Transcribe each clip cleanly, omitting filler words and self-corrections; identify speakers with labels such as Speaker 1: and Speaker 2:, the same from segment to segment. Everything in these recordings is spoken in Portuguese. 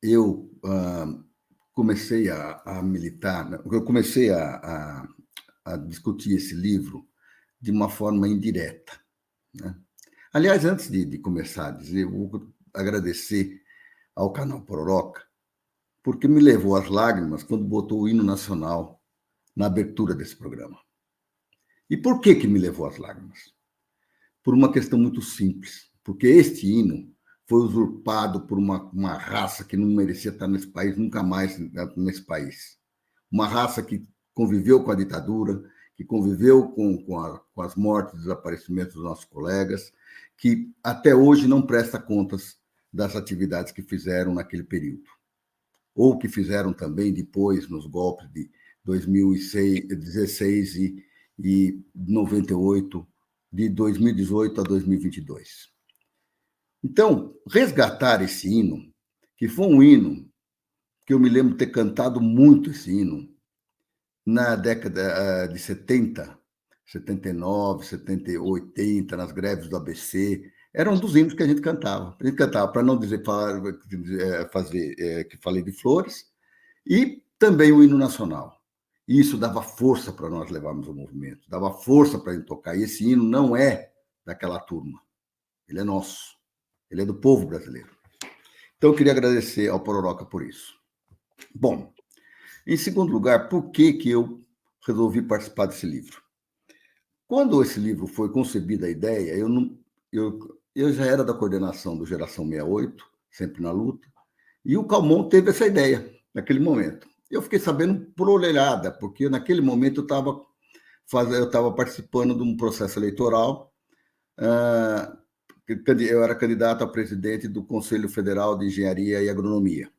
Speaker 1: eu comecei a militar, né? Eu comecei a discutir esse livro de uma forma indireta, né? Aliás, antes de começar a dizer, eu vou agradecer ao canal Pororoca, porque me levou às lágrimas quando botou o hino nacional na abertura desse programa. E por que me levou às lágrimas? Por uma questão muito simples, porque este hino foi usurpado por uma raça que não merecia estar nesse país, nunca mais nesse país. Uma raça que conviveu com a ditadura, que conviveu com as mortes e desaparecimentos dos nossos colegas, que até hoje não presta contas das atividades que fizeram naquele período, ou que fizeram também depois nos golpes de 2016 e 98, de 2018 a 2022. Então, resgatar esse hino, que foi um hino que eu me lembro de ter cantado muito esse hino, na década de 70, 79, 70, 80, nas greves do ABC, era um dos hinos que a gente cantava. A gente cantava, para não dizer que falei de flores, e também o hino nacional. E isso dava força para nós levarmos o movimento, dava força para a gente tocar. E esse hino não é daquela turma, ele é nosso, ele é do povo brasileiro. Então, eu queria agradecer ao Pororoca por isso. Bom, em segundo lugar, por que eu resolvi participar desse livro? Quando esse livro foi concebida a ideia, eu já era da coordenação do Geração 68, sempre na luta, e o Calmon teve essa ideia naquele momento. Eu fiquei sabendo por orelhada, porque naquele momento eu estava participando de um processo eleitoral, eu era candidato a presidente do Conselho Federal de Engenharia e Agronomia.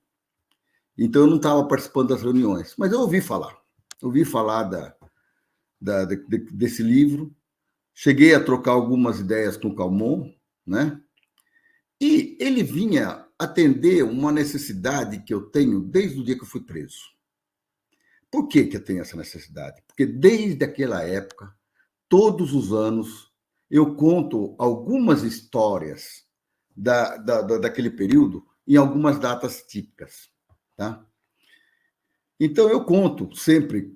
Speaker 1: Então, eu não estava participando das reuniões, mas eu ouvi falar desse livro, cheguei a trocar algumas ideias com o Calmon, né? E ele vinha atender uma necessidade que eu tenho desde o dia que eu fui preso. Por que eu tenho essa necessidade? Porque desde aquela época, todos os anos, eu conto algumas histórias daquele período em algumas datas típicas. Tá? Então, eu conto sempre,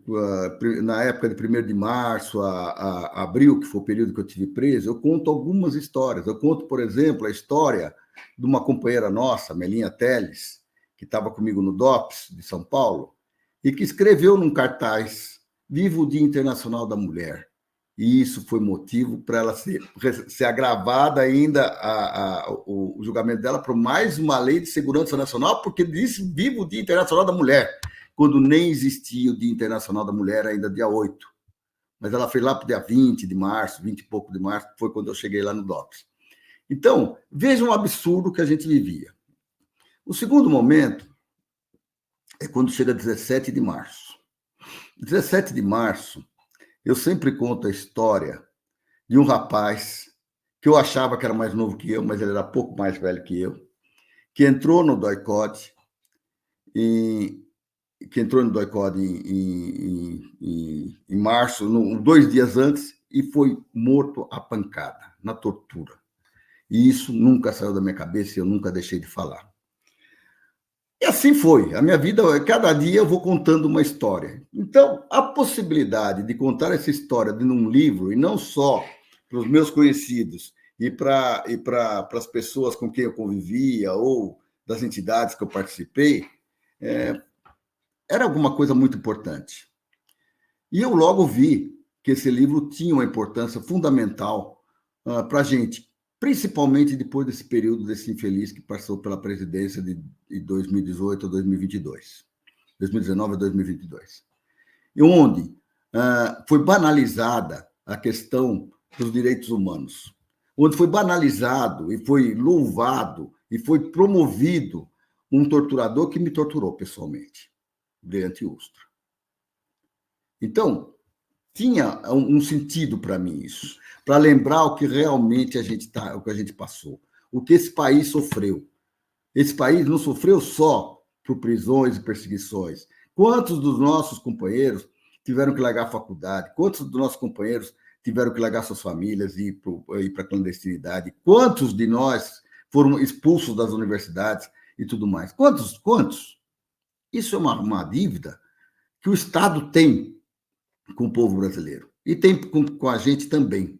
Speaker 1: na época de 1º de março a abril, que foi o período que eu tive preso, eu conto algumas histórias. Eu conto, por exemplo, a história de uma companheira nossa, Melinha Teles, que estava comigo no DOPS de São Paulo, e que escreveu num cartaz, Viva o Dia Internacional da Mulher. E isso foi motivo para ela ser agravada ainda, o julgamento dela, por mais uma lei de segurança nacional, porque disse Viva o Dia Internacional da Mulher, quando nem existia o Dia Internacional da Mulher, ainda dia 8. Mas ela foi lá para o dia 20 de março, 20 e pouco de março, que foi quando eu cheguei lá no DOPS. Então, vejam o absurdo que a gente vivia. O segundo momento é quando chega 17 de março. 17 de março, eu sempre conto a história de um rapaz que eu achava que era mais novo que eu, mas ele era pouco mais velho que eu, que entrou no DOI-CODE em março, 2 dias antes, e foi morto à pancada, na tortura. E isso nunca saiu da minha cabeça e eu nunca deixei de falar. E assim foi. A minha vida, cada dia eu vou contando uma história. Então, a possibilidade de contar essa história num livro, e não só para os meus conhecidos e para as pessoas com quem eu convivia ou das entidades que eu participei, era alguma coisa muito importante. E eu logo vi que esse livro tinha uma importância fundamental para a gente, principalmente depois desse período desse infeliz que passou pela presidência de 2018 a 2022, 2019 a 2022, e onde foi banalizada a questão dos direitos humanos, onde foi banalizado e foi louvado e foi promovido um torturador que me torturou pessoalmente, Brilhante Ustra. Então, tinha um sentido para mim isso, para lembrar o que realmente o que a gente passou, o que esse país sofreu. Esse país não sofreu só por prisões e perseguições. Quantos dos nossos companheiros tiveram que largar a faculdade? Quantos dos nossos companheiros tiveram que largar suas famílias e ir para a clandestinidade? Quantos de nós foram expulsos das universidades e tudo mais. Quantos? Quantos? Isso é uma dívida que o Estado tem com o povo brasileiro e tem com a gente também.